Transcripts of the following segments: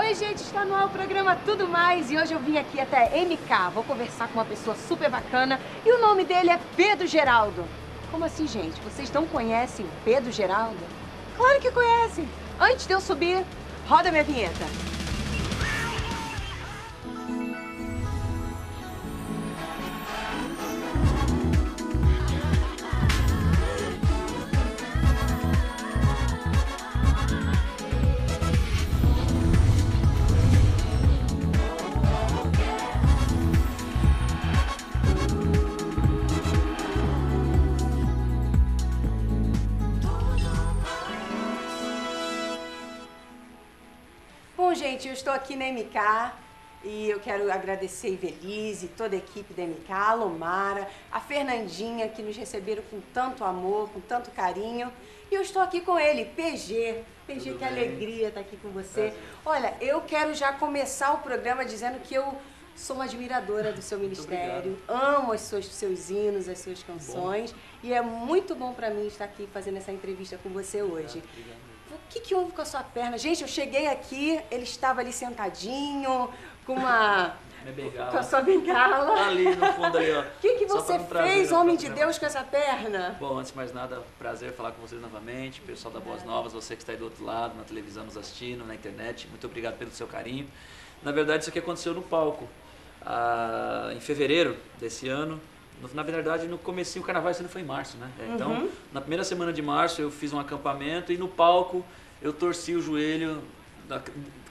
Oi, gente, está no ar o programa Tudo Mais e hoje eu vim aqui até MK. Vou conversar com uma pessoa super bacana e o nome dele é Pedro Geraldo. Como assim, gente? Vocês não conhecem Pedro Geraldo? Claro que conhecem. Antes de eu subir, roda minha vinheta. Bom, gente, eu estou aqui na MK e eu quero agradecer a Ivelise, toda a equipe da MK, a Lomara, a Fernandinha, que nos receberam com tanto amor, com tanto carinho. E eu estou aqui com ele, PG. PG, que alegria estar aqui com você. Olha, eu quero já começar o programa dizendo que eu sou uma admiradora do seu ministério, amo os seus hinos, as suas canções, e é muito bom para mim estar aqui fazendo essa entrevista com você hoje. O que houve com a sua perna? Gente, eu cheguei aqui, ele estava ali sentadinho, com uma... bengala. Com a sua bengala. Ali no fundo ali, ó. O que você fez, homem de Deus, com essa perna? Bom, antes de mais nada, prazer falar com vocês novamente, pessoal da Boas Novas, você que está aí do outro lado, na televisão, nos assistindo, na internet, muito obrigado pelo seu carinho. Na verdade, isso aqui aconteceu no palco, em fevereiro desse ano. Na verdade, no comecinho, o carnaval esse ano foi em março, né? Então, na primeira semana de março, eu fiz um acampamento e no palco eu torci o joelho.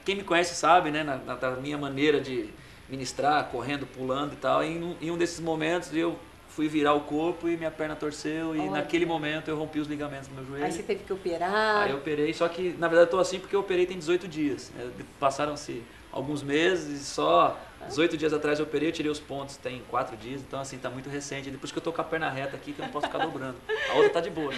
Quem me conhece sabe, né? Da minha maneira de ministrar, correndo, pulando e tal. E em um desses momentos eu fui virar o corpo e minha perna torceu e naquele momento eu rompi os ligamentos do meu joelho. Aí você teve que operar? Aí eu operei, só que na verdade eu tô assim porque eu operei tem 18 dias. Passaram-se alguns meses e só 18 dias atrás eu operei, eu tirei os pontos, tem 4 dias, então assim, tá muito recente. Depois que eu tô com a perna reta aqui, que eu não posso ficar dobrando. A outra tá de boa.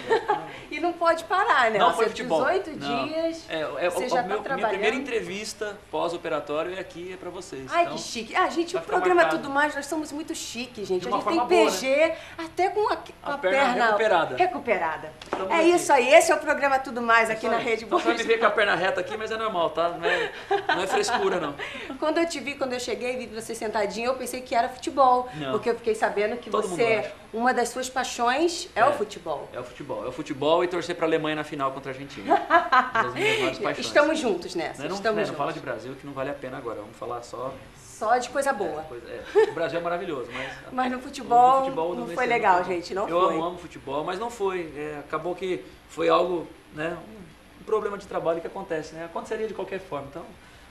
E não pode parar, né? Não, foi futebol. 18 dias, você já tá trabalhando. Minha primeira entrevista pós-operatório é aqui, é pra vocês. Ai, então, que chique. Ah, gente, o programa Tudo Mais, nós somos muito chiques, gente. A gente tem PG, boa, né? Até com a perna recuperada. Estamos é aqui. Isso aí, esse é o programa Tudo Mais aqui na Rede Então Boas. você vai me ver com a perna reta aqui, mas é normal, tá? Não é frescura, não. Quando eu te vi, quando eu cheguei, vi você sentadinho, eu pensei que era futebol. Não. Porque eu fiquei sabendo que Todo uma das suas paixões é o futebol. É o futebol. É o futebol e torcer pra Alemanha na final contra a Argentina. Das minhas maiores paixões. Estamos juntos nessa. Não fala de Brasil que não vale a pena agora. Vamos falar só de coisa boa. O Brasil é maravilhoso, mas no futebol não foi legal, gente. Não foi. Eu amo futebol, mas não foi. Acabou que foi algo, né? Um problema de trabalho que acontece, né? Aconteceria de qualquer forma. Então,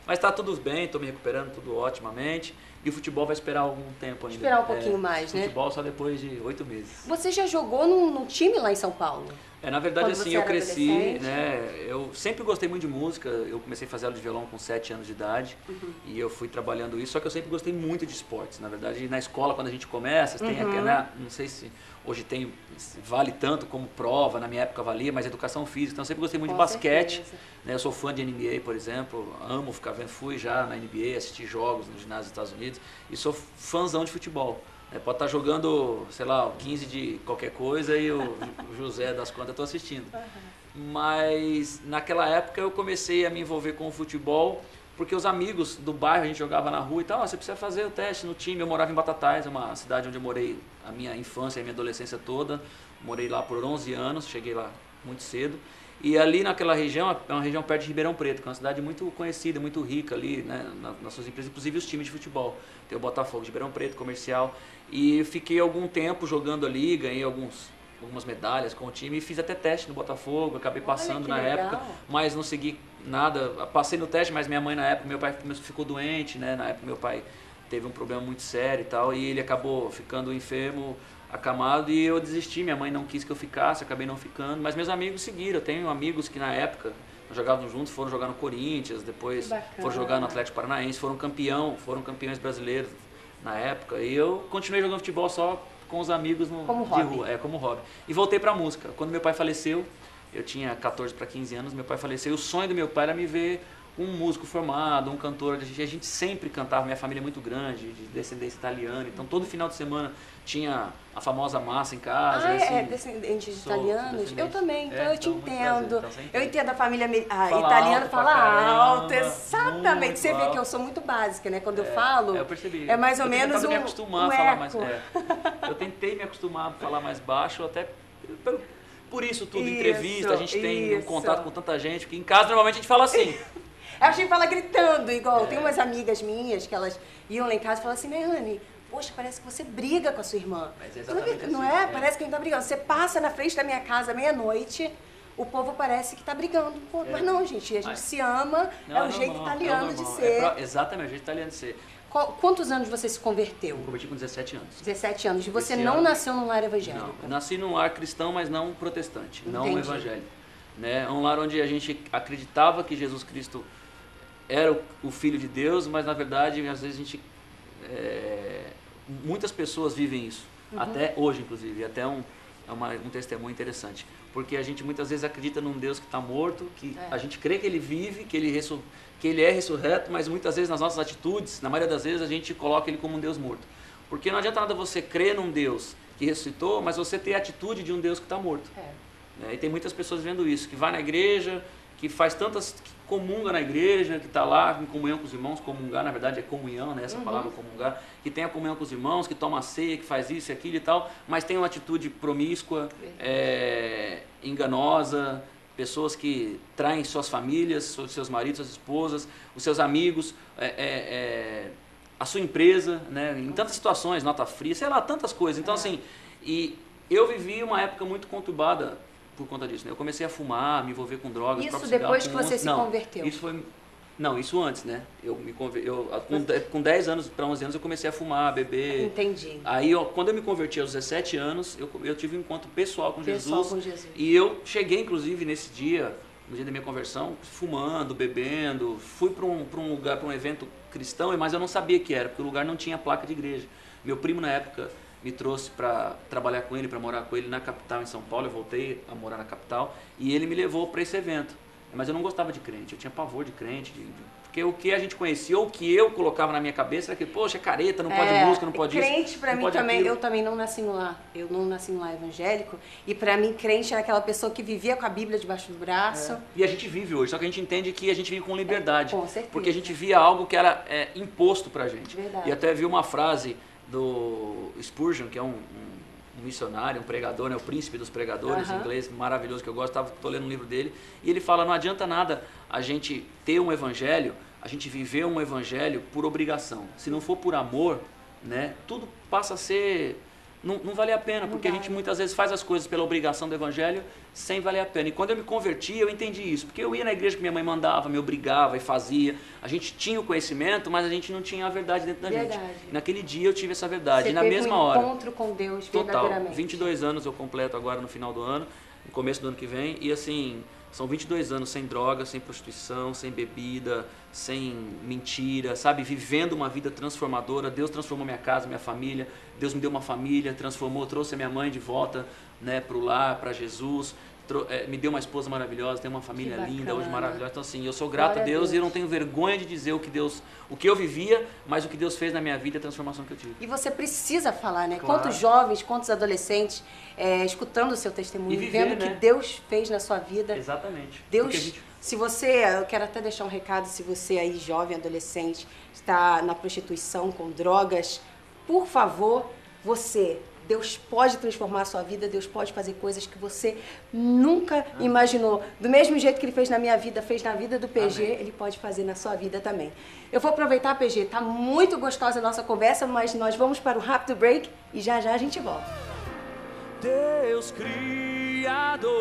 mas tá tudo bem, tô me recuperando, tudo otimamente. E o futebol vai esperar algum tempo ainda. Esperar um pouquinho mais, né? Futebol só depois de 8 meses. Você já jogou num time lá em São Paulo? Na verdade, Quando assim, eu cresci, né? Eu sempre gostei muito de música. Eu comecei a fazer aula de violão com 7 anos de idade. E eu fui trabalhando isso, só que eu sempre gostei muito de esportes. Na verdade, na escola, quando a gente começa, tem aquela, não sei se hoje vale tanto como prova, na minha época valia, mas educação física. Então eu sempre gostei muito de basquete. Né? Eu sou fã de NBA, por exemplo, amo ficar vendo, fui já na NBA, assistir jogos no ginásio dos Estados Unidos e sou fãzão de futebol. Pode estar jogando, sei lá, 15 de qualquer coisa e o José das contas eu estou assistindo. Mas naquela época eu comecei a me envolver com o futebol porque os amigos do bairro, a gente jogava na rua e tal, você precisa fazer o teste no time. Eu morava em Batatais, é uma cidade onde eu morei a minha infância e a minha adolescência toda. Morei lá por 11 anos, cheguei lá muito cedo. E ali naquela região, é uma região perto de Ribeirão Preto, que é uma cidade muito conhecida, muito rica ali, né, nas suas empresas, inclusive os times de futebol. Tem o Botafogo de Ribeirão Preto, comercial. E fiquei algum tempo jogando ali, ganhei algumas medalhas com o time e fiz até teste no Botafogo, acabei passando na época, mas não segui nada. Passei no teste, mas minha mãe na época, meu pai ficou doente, né? Na época meu pai teve um problema muito sério e tal, e ele acabou ficando enfermo, acamado, e eu desisti. Minha mãe não quis que eu ficasse, acabei não ficando, mas meus amigos seguiram. Eu tenho amigos que na época nós jogávamos juntos, foram jogar no Corinthians, depois foram jogar no Atlético Paranaense, foram campeões brasileiros na época, e eu continuei jogando futebol só com os amigos de rua, como hobby. E voltei pra música. Quando meu pai faleceu, eu tinha 14 para 15 anos, meu pai faleceu, e o sonho do meu pai era me ver um músico formado, um cantor, a gente sempre cantava, minha família é muito grande, de descendência italiana, então todo final de semana tinha a famosa massa em casa. Ah, assim, descendentes de italianos? Eu também, então eu te então, muito entendo. prazer, então, Eu entendo a família Fala italiana, alto fala pra caramba, alto, exatamente. muito Você vê alto. que eu sou muito básica, né? Quando eu falo, eu percebi. é mais ou eu menos me acostumar um a falar eco. mais. Eu tentei me acostumar a falar mais baixo, até por isso tudo, Isso, entrevista, a gente tem um isso. contato com tanta gente, porque em casa normalmente a gente fala assim. A gente fala gritando, igual. Tem umas amigas minhas que elas iam lá em casa e falavam assim, Nayane, poxa, parece que você briga com a sua irmã. Mas é exatamente não assim, é? Parece que a gente tá brigando. Você passa na frente da minha casa meia-noite, o povo parece que tá brigando. Pô, mas não, gente, a gente se ama, é o jeito italiano de ser. Exatamente, o jeito italiano de ser. Quantos anos você se converteu? Eu converti com 17 anos. 17 anos. E você Esse não ano- nasceu num lar evangélico? Não, eu nasci num lar cristão, mas não protestante, não Entendi. evangélico. Né? Um lar onde a gente acreditava que Jesus Cristo era o Filho de Deus, mas na verdade, às vezes a gente... muitas pessoas vivem isso, até hoje inclusive, até um testemunho interessante. Porque a gente muitas vezes acredita num Deus que está morto, que a gente crê que Ele vive, que Ele é ressurreto, mas muitas vezes nas nossas atitudes, na maioria das vezes, a gente coloca Ele como um Deus morto. Porque não adianta nada você crer num Deus que ressuscitou, mas você ter a atitude de um Deus que está morto. E tem muitas pessoas vendo isso, que vai na igreja, que faz tantas, que comunga na igreja, que está lá em comunhão com os irmãos, comungar, na verdade é comunhão, né? Essa palavra comungar, que tem a comunhão com os irmãos, que toma a ceia, que faz isso e aquilo e tal, mas tem uma atitude promíscua, enganosa, pessoas que traem suas famílias, seus maridos, suas esposas, os seus amigos, a sua empresa, né? Em tantas situações, nota fria, sei lá, tantas coisas. Então assim, e eu vivi uma época muito conturbada por conta disso, né? Eu comecei a fumar, me envolver com drogas. Isso depois que você se converteu? Isso foi... Não, isso antes, né? Com 10 anos para 11 anos eu comecei a fumar, a beber. Entendi. Aí, quando eu me converti aos 17 anos, eu tive um encontro pessoal com Jesus. E eu cheguei, inclusive, nesse dia, no dia da minha conversão, fumando, bebendo. Fui para um lugar, para um evento cristão, mas eu não sabia que era, porque o lugar não tinha placa de igreja. Meu primo, na época, me trouxe para trabalhar com ele, para morar com ele na capital, em São Paulo. Eu voltei a morar na capital e ele me levou para esse evento. Mas eu não gostava de crente, eu tinha pavor de crente, porque o que a gente conhecia, ou o que eu colocava na minha cabeça era que, poxa, é careta, não pode música, não pode crente, isso. Crente pra mim também, eu também não nasci no lar, eu não nasci no lar evangélico, e pra mim crente era aquela pessoa que vivia com a Bíblia debaixo do braço. E a gente vive hoje, só que a gente entende que a gente vive com liberdade, com certeza. Porque a gente via algo que era imposto pra gente. Verdade. E até vi uma frase do Spurgeon, que é um missionário, um pregador, né, o príncipe dos pregadores, em inglês, maravilhoso, que eu gosto, estou lendo um livro dele, e ele fala, não adianta nada a gente ter um evangelho, a gente viver um evangelho por obrigação. Se não for por amor, né, tudo passa a ser... Não vale a pena, porque a gente muitas vezes faz as coisas pela obrigação do evangelho sem valer a pena. E quando eu me converti, eu entendi isso. Porque eu ia na igreja que minha mãe mandava, me obrigava e fazia. A gente tinha o conhecimento, mas a gente não tinha a verdade dentro da gente. E naquele dia eu tive essa verdade. E na mesma hora... Você teve um encontro com Deus total, verdadeiramente. 22 anos eu completo agora no final do ano, no começo do ano que vem. E assim, são 22 anos sem droga, sem prostituição, sem bebida, sem mentira, sabe? Vivendo uma vida transformadora. Deus transformou minha casa, minha família. Deus me deu uma família, transformou, trouxe a minha mãe de volta, né, para o lar, para Jesus. Me deu uma esposa maravilhosa, tenho uma família linda, hoje maravilhosa. Então assim, eu sou grato a Deus e eu não tenho vergonha de dizer o que eu vivia, mas o que Deus fez na minha vida, a transformação que eu tive. E você precisa falar, né? Claro. Quantos jovens, quantos adolescentes escutando o seu testemunho, viver, vendo o né? que Deus fez na sua vida. Exatamente. Deus, se você, eu quero até deixar um recado, se você aí, jovem, adolescente, está na prostituição, com drogas, por favor, Deus pode transformar a sua vida, Deus pode fazer coisas que você nunca imaginou. Do mesmo jeito que Ele fez na minha vida, fez na vida do PG, Amém. Ele pode fazer na sua vida também. Eu vou aproveitar, PG, tá muito gostosa a nossa conversa, mas nós vamos para o rápido break e já já a gente volta. Deus Criador.